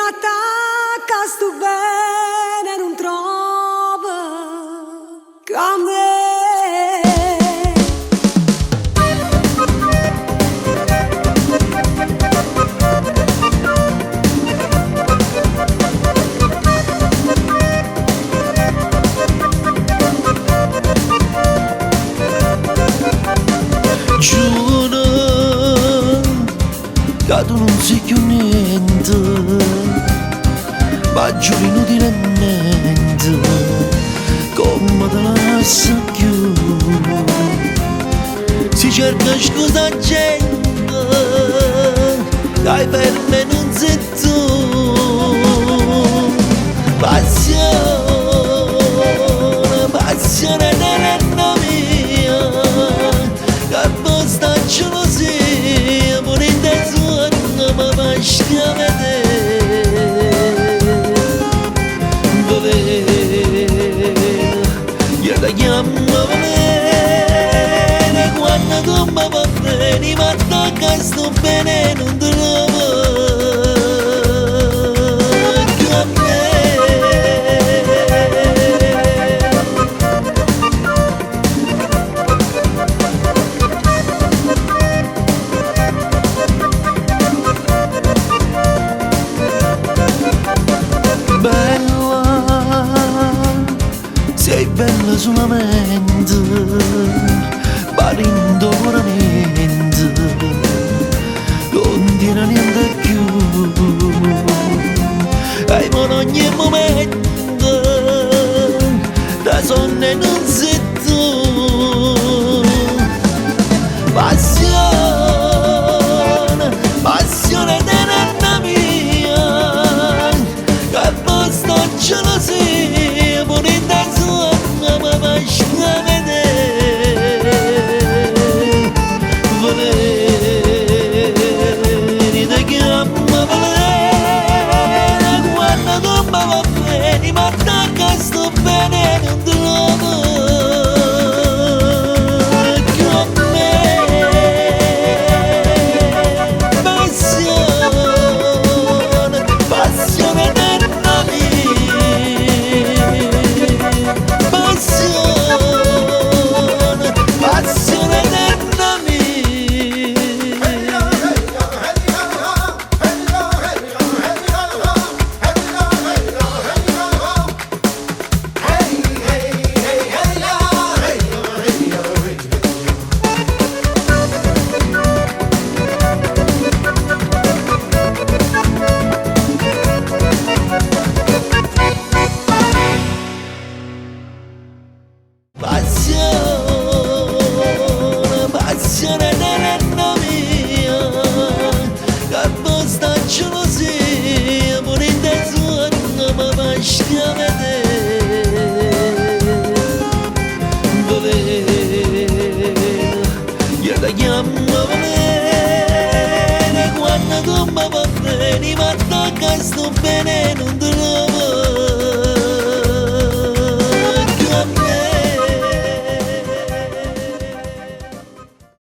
m'attacca sto bene non trova come giuro che tu non sei più niente, ma giuro inutilmente come te la lascio più. Si cerca scusa gente che per me non sei tu. Passione, passione nella mia, che basta gelosia, pure in te suona ma basti a vedere. Io ti chiamo bene, quando tu mi va bene, mi attacca sto bene, non te lo voglio a me. Bella, sei bella solamente, pari indoloramente, non dire niente più. E in ogni momento, da sonne non sei tu. Passione, passione nella mia, che basta gelosia, pure in te suona ma basti a vedere. Voleri ti chiamo bene, quando tu mi va bene, mi attacca sto bene, non te lo voglio a me. Passione, passione nella mia, passione, passione nella mia. Passione, passione nella mia, che basta gelosia, pure in te suona ma basti a vedere. Io ti chiamo bene, quando tu mi va bene, mi attacca sto bene.